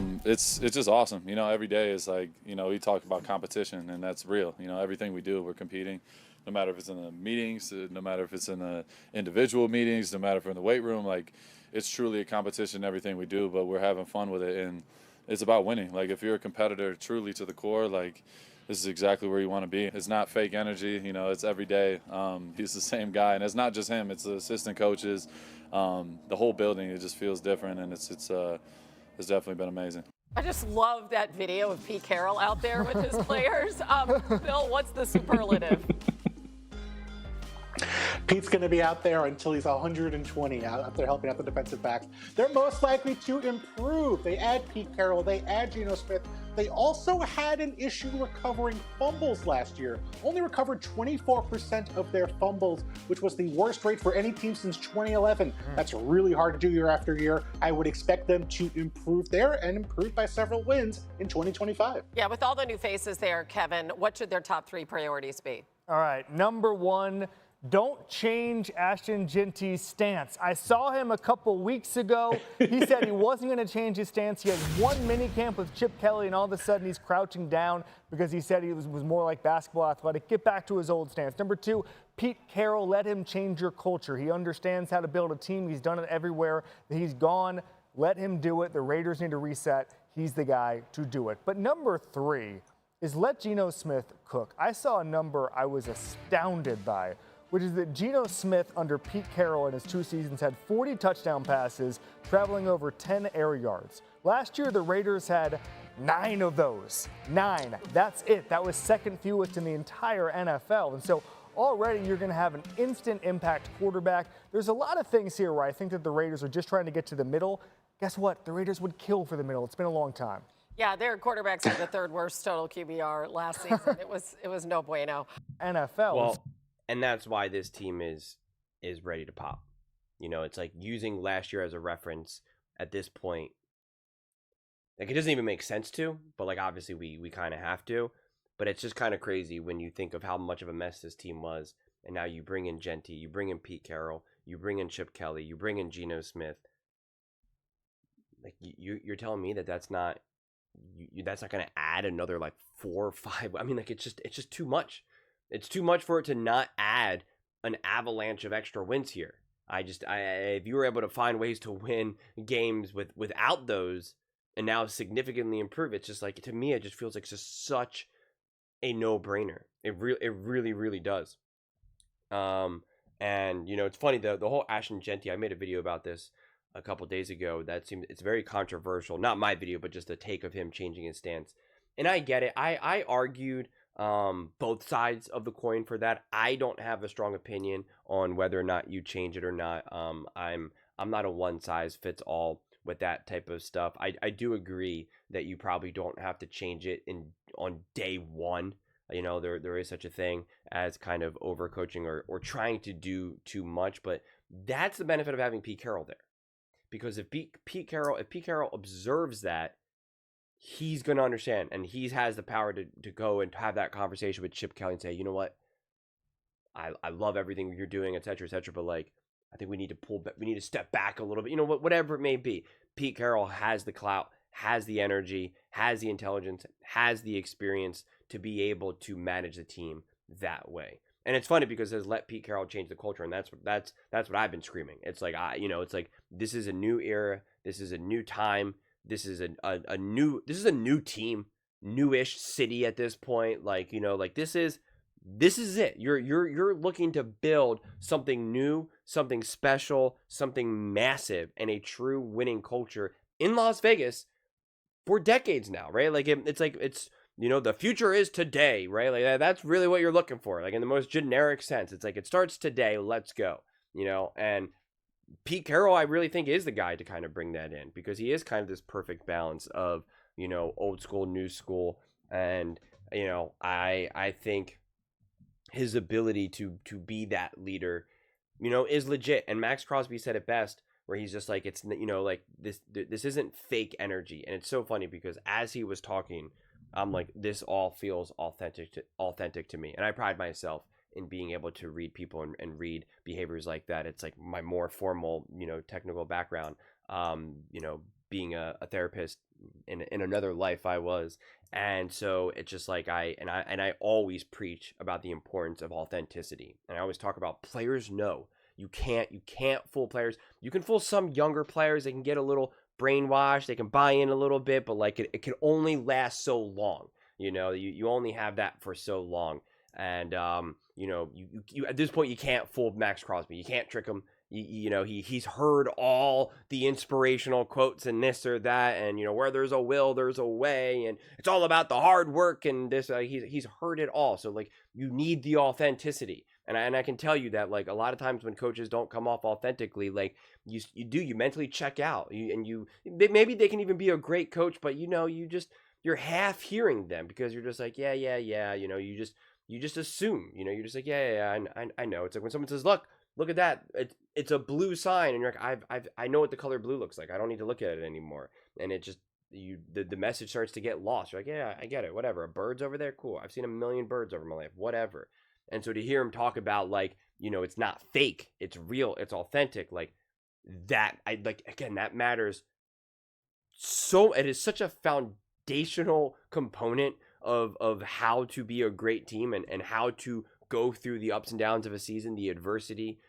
awesome. It's just awesome. Every day is like, we talk about competition, and that's real. Everything we do, we're competing, no matter if it's in the meetings, no matter if it's in the individual meetings, no matter if we're in the weight room. Like, it's truly a competition, everything we do, but we're having fun with it, and it's about winning. Like, if you're a competitor truly to the core, like, this is exactly where you want to be. It's not fake energy, it's every day. He's the same guy, and it's not just him, it's the assistant coaches, the whole building. It just feels different, and it's definitely been amazing. I just love that video of Pete Carroll out there with his players. Bill, what's the superlative? Pete's going to be out there until he's 120, out there helping out the defensive backs. They're most likely to improve. They add Pete Carroll. They add Geno Smith. They also had an issue recovering fumbles last year. Only recovered 24% of their fumbles, which was the worst rate for any team since 2011. That's really hard to do year after year. I would expect them to improve there and improve by several wins in 2025. Yeah, with all the new faces there, Kevin, what should their top 3 priorities be? All right, number 1, don't change Ashton Genty's stance. I saw him a couple weeks ago. He said he wasn't going to change his stance. He had one minicamp with Chip Kelly, and all of a sudden he's crouching down because he said he was more like basketball athletic. Get back to his old stance. Number 2, Pete Carroll, let him change your culture. He understands how to build a team. He's done it everywhere that he's gone. Let him do it. The Raiders need to reset. He's the guy to do it. But number 3 is let Geno Smith cook. I saw a number I was astounded by, which is that Geno Smith under Pete Carroll in his 2 seasons had 40 touchdown passes, traveling over 10 air yards. Last year, the Raiders had 9 of those. 9. That's it. That was second fewest in the entire NFL. And so already you're going to have an instant impact quarterback. There's a lot of things here where I think that the Raiders are just trying to get to the middle. Guess what? The Raiders would kill for the middle. It's been a long time. Yeah, their quarterbacks had the 3rd worst total QBR last season. It was no bueno. NFL. Well, and that's why this team is ready to pop. It's like using last year as a reference at this point. Like, it doesn't even make sense to, but like obviously we kind of have to. But it's just kind of crazy when you think of how much of a mess this team was, and now you bring in Genty, you bring in Pete Carroll, you bring in Chip Kelly, you bring in Geno Smith. Like, you're telling me that's not going to add another like 4 or 5. I mean, like, it's just too much. It's too much for it to not add an avalanche of extra wins here. If you were able to find ways to win games without those and now significantly improve, it's just like, to me, it just feels like just such a no-brainer. It really, really does. And it's funny, the whole Ashton Genty, I made a video about this a couple days ago. It's very controversial. Not my video, but just the take of him changing his stance. And I get it. I argued both sides of the coin for that. I don't have a strong opinion on whether or not you change it or not. I'm not a one size fits all with that type of stuff. I do agree that you probably don't have to change it on day one. There is such a thing as kind of overcoaching or trying to do too much, but that's the benefit of having Pete Carroll there. Because if Pete Carroll observes that, he's going to understand, and he has the power to go and have that conversation with Chip Kelly and say, you know what, I love everything you're doing, et cetera, but like, I think we need to pull back, we need to step back a little bit, whatever it may be. Pete Carroll has the clout, has the energy, has the intelligence, has the experience to be able to manage the team that way. And it's funny because it says let Pete Carroll change the culture, and that's what I've been screaming. It's like it's like, this is a new era, this is a new time. This is a new team, newish city at this point. Like, this is it. You're looking to build something new, something special, something massive, and a true winning culture in Las Vegas for decades now, right? Like, it's the future is today, right? Like, that's really what you're looking for, like, in the most generic sense. It's like, it starts today, let's go, and Pete Carroll, I really think, is the guy to kind of bring that in, because he is kind of this perfect balance of, old school, new school. And, I think his ability to be that leader, is legit. And Max Crosby said it best, where he's just like, it's, like, this isn't fake energy. And it's so funny because as he was talking, I'm like, this all feels authentic to me. And I pride myself in being able to read people and read behaviors like that. It's like my more formal, technical background, being a therapist in another life I was. And so it's just like I always preach about the importance of authenticity. And I always talk about players know you can't fool players. You can fool some younger players. They can get a little brainwashed. They can buy in a little bit, but like it can only last so long. You only have that for so long. And you at this point you can't fool Max Crosby. You can't trick him. He's heard all the inspirational quotes and this or that, and where there's a will, there's a way, and it's all about the hard work and this. He's heard it all. So like you need the authenticity, and I can tell you that like a lot of times when coaches don't come off authentically, like you mentally check out. Maybe they can even be a great coach, but you're half hearing them because you're just like yeah. You just assume. You're just like yeah. I know. It's like when someone says look at that. It's a blue sign, and you're like, I know what the color blue looks like. I don't need to look at it anymore. And it just the message starts to get lost. You're like, yeah, I get it. Whatever. A bird's over there, cool. I've seen a million birds over my life. Whatever. And so to hear him talk about like, it's not fake, it's real, it's authentic, like that. Again, that matters. So it is such a foundational component of how to be a great team and how to go through the ups and downs of a season, the adversity,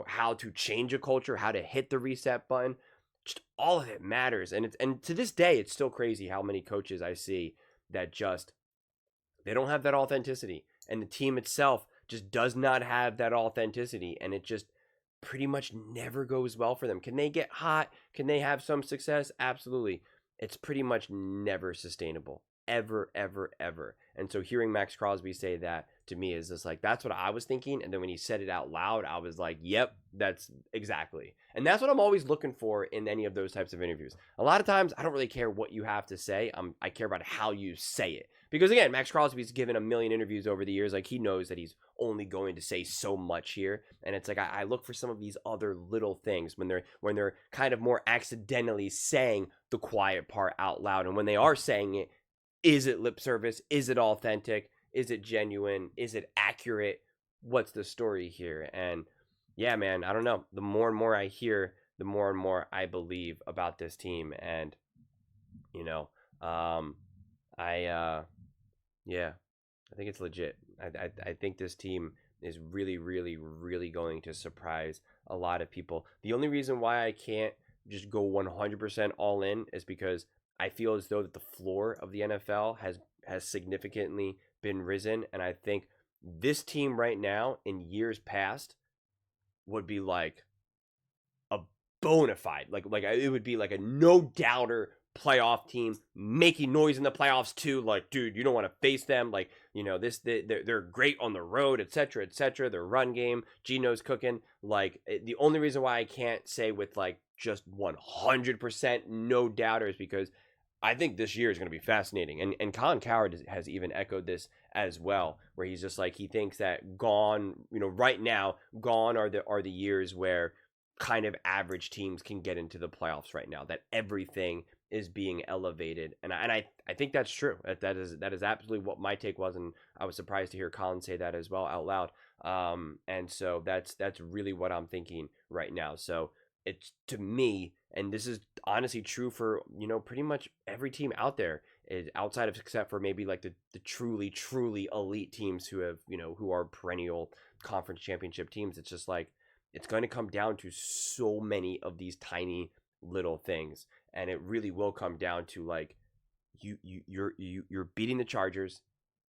how to change a culture, how to hit the reset button. Just all of it matters. And to this day, it's still crazy how many coaches I see that just, they don't have that authenticity. And the team itself just does not have that authenticity. And it just pretty much never goes well for them. Can they get hot? Can they have some success? Absolutely. It's pretty much never sustainable. Ever, ever, ever. And so hearing Max Crosby say that to me is just like, that's what I was thinking. And then when he said it out loud, I was like, yep, that's exactly. And that's what I'm always looking for in any of those types of interviews. A lot of times I don't really care what you have to say. I care about how you say it. Because again, Max Crosby's given a million interviews over the years. Like he knows that he's only going to say so much here. And it's like, I look for some of these other little things when they're kind of more accidentally saying the quiet part out loud. And when they are saying it, is it lip service? Is it authentic? Is it genuine? Is it accurate? What's the story here? And yeah, man, I don't know. The more and more I hear, the more and more I believe about this team. And, I think it's legit. I think this team is really, really, really going to surprise a lot of people. The only reason why I can't just go 100% all in is because I feel as though that the floor of the NFL has significantly been risen. And I think this team right now in years past would be like a bona fide, like it would be like a no doubter playoff team making noise in the playoffs too. Like, dude, you don't want to face them. Like, they're great on the road, etc., etc. Their run game, Gino's cooking. Like, the only reason why I can't say with like just 100% no doubters because I think this year is going to be fascinating. And Colin Cowherd has even echoed this as well, where he's just like, he thinks that gone, right now, gone are the years where kind of average teams can get into the playoffs right now, that everything is being elevated. And I think that's true. That is absolutely what my take was. And I was surprised to hear Colin say that as well out loud. And so that's really what I'm thinking right now. So it's, to me, and this is honestly true for, pretty much every team out there, is outside of, except for maybe like the truly, truly elite teams who have, who are perennial conference championship teams. It's just like, it's going to come down to so many of these tiny little things. And it really will come down to like, you're beating the Chargers.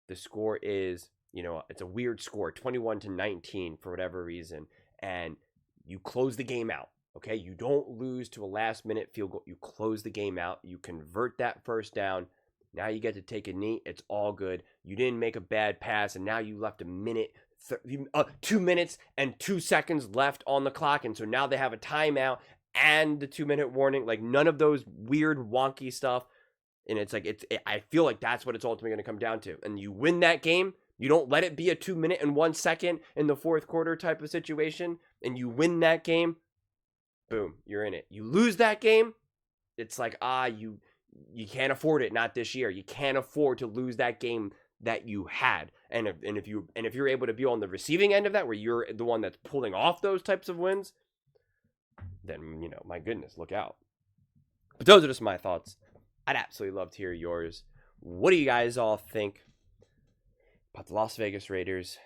The score is, it's a weird score, 21-19 for whatever reason. And you close the game out. Okay, you don't lose to a last-minute field goal. You close the game out. You convert that first down. Now you get to take a knee. It's all good. You didn't make a bad pass, and now you left 2 minutes and 2 seconds left on the clock, and so now they have a timeout and the 2-minute warning. Like, none of those weird, wonky stuff. And it's like, I feel like that's what it's ultimately going to come down to. And you win that game. You don't let it be a 2 minute and 1 second in the fourth quarter type of situation, and you win that game. Boom, you're in it. You lose that game, it's like, you can't afford it. Not this year. You can't afford to lose that game that you had. And if you're able to be on the receiving end of that, where you're the one that's pulling off those types of wins, then my goodness, look out. But those are just my thoughts. I'd absolutely love to hear yours. What do you guys all think about the Las Vegas Raiders?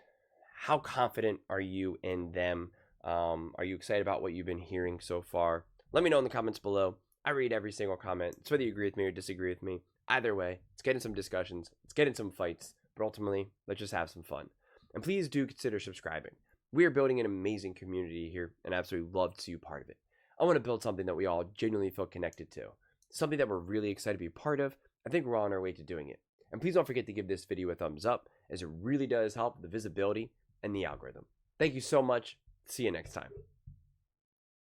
How confident are you in them? Are you excited about what you've been hearing so far? Let me know in the comments below. I read every single comment. It's whether you agree with me or disagree with me. Either way, let's get in some discussions. Let's get in some fights. But ultimately, let's just have some fun. And please do consider subscribing. We are building an amazing community here, and I absolutely love to see you part of it. I want to build something that we all genuinely feel connected to. Something that we're really excited to be part of. I think we're on our way to doing it. And please don't forget to give this video a thumbs up, as it really does help the visibility and the algorithm. Thank you so much. See you next time.